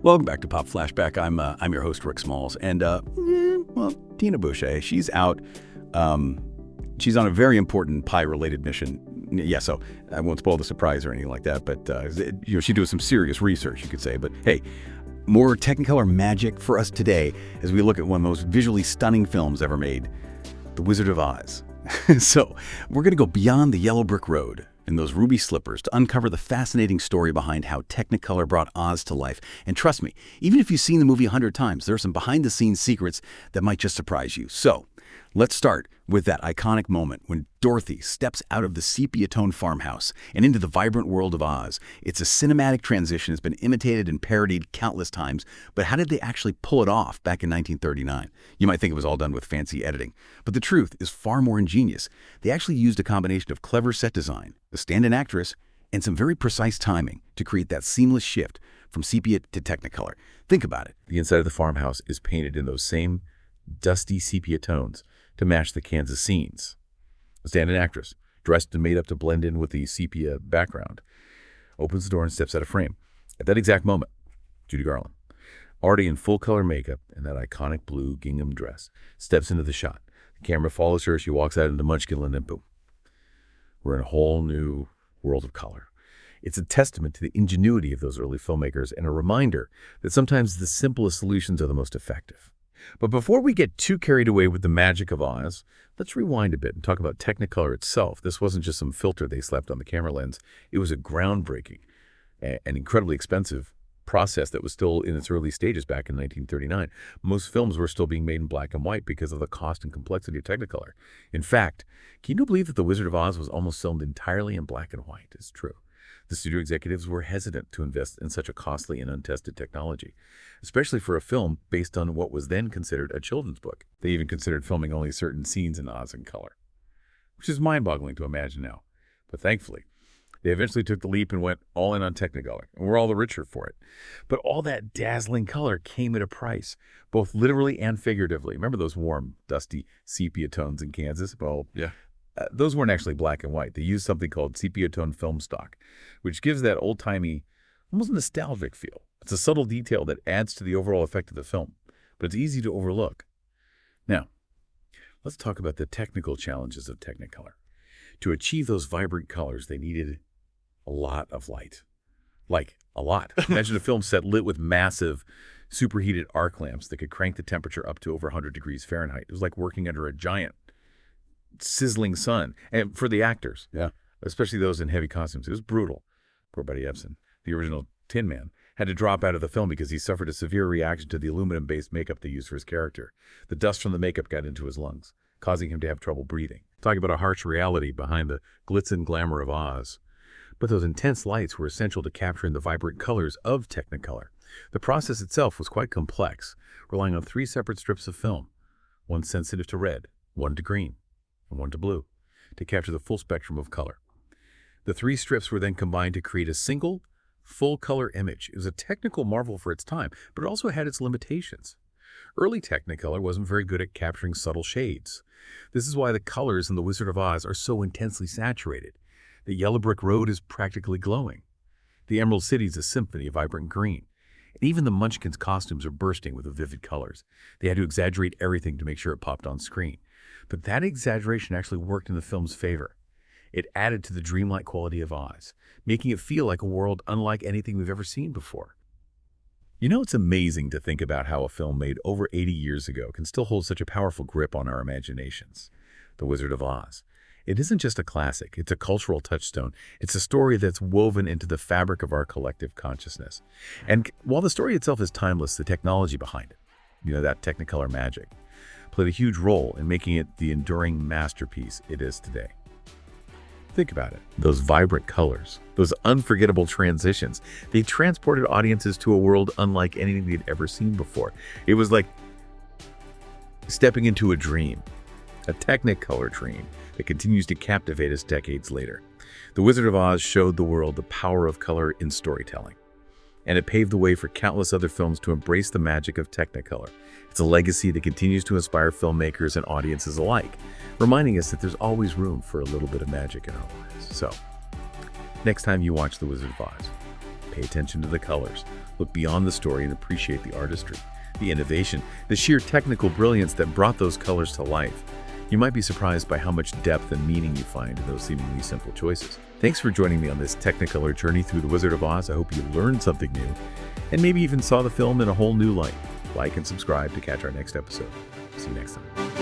Welcome back to Pop Flashback. I'm your host, Rick Smalls, and Tina Boucher, she's out. She's on a very important pie-related mission. Yeah, so I won't spoil the surprise or anything like that, but she does some serious research, you could say. But hey, more Technicolor magic for us today as we look at one of the most visually stunning films ever made, The Wizard of Oz. So we're going to go beyond the yellow brick road and those ruby slippers to uncover the fascinating story behind how Technicolor brought Oz to life. And trust me, even if you've seen the movie 100 times, there are some behind-the-scenes secrets that might just surprise you. So let's start with that iconic moment when Dorothy steps out of the sepia-toned farmhouse and into the vibrant world of Oz. It's a cinematic transition. It's been imitated and parodied countless times, but how did they actually pull it off back in 1939? You might think it was all done with fancy editing, but the truth is far more ingenious. They actually used a combination of clever set design, a stand-in actress, and some very precise timing to create that seamless shift from sepia to Technicolor. Think about it. The inside of the farmhouse is painted in those same dusty sepia tones to match the Kansas scenes. A stand-in actress, dressed and made up to blend in with the sepia background, opens the door and steps out of frame. At that exact moment, Judy Garland, already in full-color makeup and that iconic blue gingham dress, steps into the shot. The camera follows her. She walks out into Munchkinland and boom. We're in a whole new world of color. It's a testament to the ingenuity of those early filmmakers and a reminder that sometimes the simplest solutions are the most effective. But before we get too carried away with the magic of Oz, let's rewind a bit and talk about Technicolor itself. This wasn't just some filter they slapped on the camera lens. It was a groundbreaking and incredibly expensive process that was still in its early stages back in 1939. Most films were still being made in black and white because of the cost and complexity of Technicolor. In fact, can you believe that The Wizard of Oz was almost filmed entirely in black and white? It's true. The studio executives were hesitant to invest in such a costly and untested technology, especially for a film based on what was then considered a children's book. They even considered filming only certain scenes in Oz in color, which is mind-boggling to imagine now. But thankfully, they eventually took the leap and went all in on Technicolor, and we're all the richer for it. But all that dazzling color came at a price, both literally and figuratively. Remember those warm, dusty sepia tones in Kansas? Well, yeah. Those weren't actually black and white. They used something called sepia-toned film stock, which gives that old-timey, almost nostalgic feel. It's a subtle detail that adds to the overall effect of the film, but it's easy to overlook. Now, let's talk about the technical challenges of Technicolor. To achieve those vibrant colors, they needed a lot of light. Like, a lot. Imagine a film set lit with massive, superheated arc lamps that could crank the temperature up to over 100 degrees Fahrenheit. It was like working under a giant sizzling sun. And for the actors, yeah, especially those in heavy costumes, it was brutal. Poor Buddy Ebsen, the original Tin Man, had to drop out of the film because he suffered a severe reaction to the aluminum-based makeup they used for his character. The dust from the makeup got into his lungs, causing him to have trouble breathing. Talking about a harsh reality behind the glitz and glamour of Oz. But those intense lights were essential to capturing the vibrant colors of Technicolor. The process itself was quite complex, relying on 3 separate strips of film, one sensitive to red, one to green, and one to blue, to capture the full spectrum of color. The 3 strips were then combined to create a single, full-color image. It was a technical marvel for its time, but it also had its limitations. Early Technicolor wasn't very good at capturing subtle shades. This is why the colors in The Wizard of Oz are so intensely saturated. The yellow brick road is practically glowing. The Emerald City is a symphony of vibrant green. And even the Munchkins' costumes are bursting with the vivid colors. They had to exaggerate everything to make sure it popped on screen. But that exaggeration actually worked in the film's favor. It added to the dreamlike quality of Oz, making it feel like a world unlike anything we've ever seen before. You know, it's amazing to think about how a film made over 80 years ago can still hold such a powerful grip on our imaginations. The Wizard of Oz. It isn't just a classic, it's a cultural touchstone. It's a story that's woven into the fabric of our collective consciousness. And while the story itself is timeless, the technology behind it, that Technicolor magic, played a huge role in making it the enduring masterpiece it is today. Think about it. Those vibrant colors, those unforgettable transitions, they transported audiences to a world unlike anything they'd ever seen before. It was like stepping into a dream, a Technicolor dream that continues to captivate us decades later. The Wizard of Oz showed the world the power of color in storytelling, and it paved the way for countless other films to embrace the magic of Technicolor. It's a legacy that continues to inspire filmmakers and audiences alike, reminding us that there's always room for a little bit of magic in our lives. So, next time you watch The Wizard of Oz, Pay attention to the colors. Look beyond the story and appreciate the artistry, the innovation, the sheer technical brilliance that brought those colors to life. You might be surprised by how much depth and meaning you find in those seemingly simple choices. Thanks for joining me on this Technicolor journey through The Wizard of Oz. I hope you learned something new and maybe even saw the film in a whole new light. Like and subscribe to catch our next episode. See you next time.